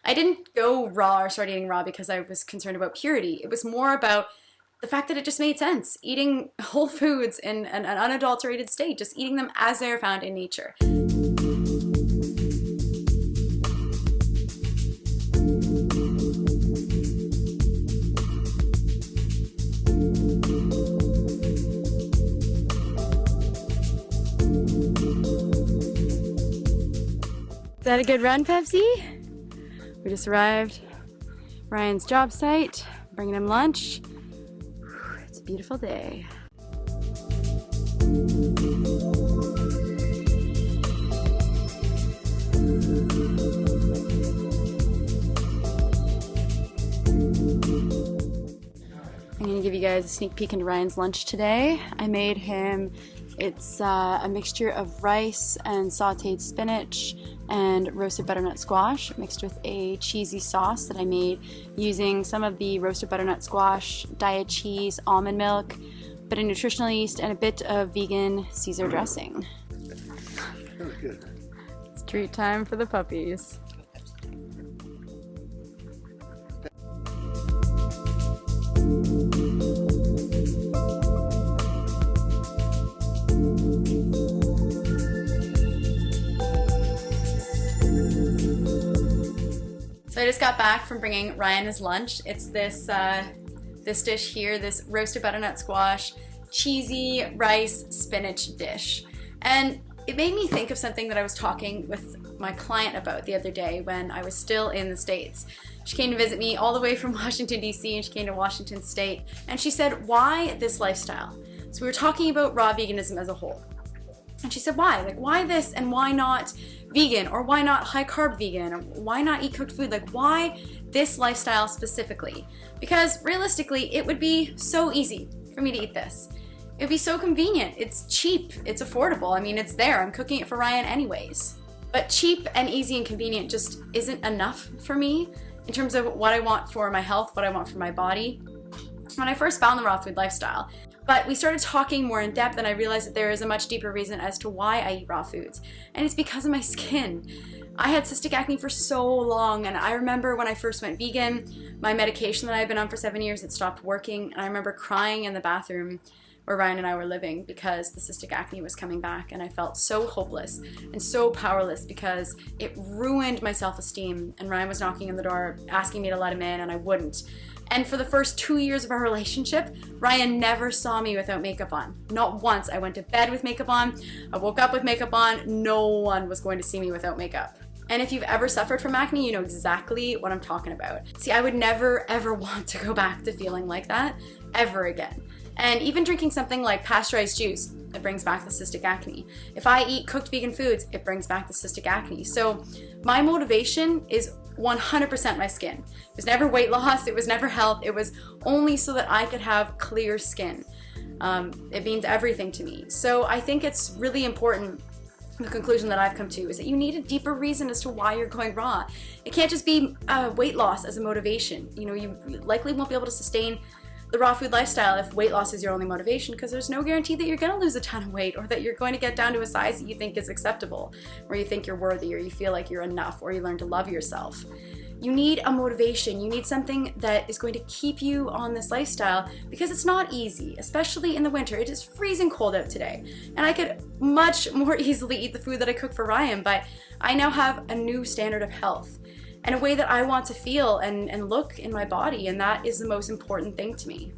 I didn't go raw or start eating raw because I was concerned about purity. It was more about the fact that it just made sense. Eating whole foods in an unadulterated state, just eating them as they are found in nature. Is that a good run, Pepsi? We just arrived. Ryan's job site, bringing him lunch. It's a beautiful day. I'm gonna give you guys a sneak peek into Ryan's lunch today. I made him, it's a mixture of rice and sauteed spinach and roasted butternut squash mixed with a cheesy sauce that I made using some of the roasted butternut squash, diet cheese, almond milk, a bit of nutritional yeast, and a bit of vegan Caesar dressing. Really good. It's treat time for the puppies. So I just got back from bringing Ryan his lunch. It's this this dish here, this roasted butternut squash, cheesy rice spinach dish. And it made me think of something that I was talking with my client about the other day when I was still in the States. She came to visit me all the way from Washington, D.C., and she came to Washington State. And she said, why this lifestyle? So we were talking about raw veganism as a whole. And she said, why? Like, why this and why not vegan? Or why not high carb vegan? Or why not eat cooked food? Like, why this lifestyle specifically? Because realistically, it would be so easy for me to eat this. It would be so convenient. It's cheap. It's affordable. I mean, it's there. I'm cooking it for Ryan anyways. But cheap and easy and convenient just isn't enough for me in terms of what I want for my health, what I want for my body. When I first found the raw food lifestyle, but we started talking more in depth and I realized that there is a much deeper reason as to why I eat raw foods. And it's because of my skin. I had cystic acne for so long, and I remember when I first went vegan, my medication that I've been on for 7 years, it stopped working, and I remember crying in the bathroom where Ryan and I were living because the cystic acne was coming back, and I felt so hopeless and so powerless because it ruined my self-esteem. And Ryan was knocking on the door asking me to let him in, and I wouldn't. And for the first 2 years of our relationship, Ryan never saw me without makeup on. Not once. I went to bed with makeup on, I woke up with makeup on. No one was going to see me without makeup. And if you've ever suffered from acne, you know exactly what I'm talking about. See, I would never ever want to go back to feeling like that ever again. And even drinking something like pasteurized juice, it brings back the cystic acne. If I eat cooked vegan foods, it brings back the cystic acne. So my motivation is 100% my skin. It was never weight loss, it was never health, it was only so that I could have clear skin. It means everything to me. So I think it's really important. The conclusion that I've come to is that you need a deeper reason as to why you're going raw. It can't just be weight loss as a motivation. You know, you likely won't be able to sustain the raw food lifestyle if weight loss is your only motivation, because there's no guarantee that you're going to lose a ton of weight or that you're going to get down to a size that you think is acceptable, or you think you're worthy, or you feel like you're enough, or you learn to love yourself. You need a motivation. You need something that is going to keep you on this lifestyle, because it's not easy, especially in the winter. It is freezing cold out today, and I could much more easily eat the food that I cook for Ryan, but I now have a new standard of health and a way that I want to feel and look in my body, and that is the most important thing to me.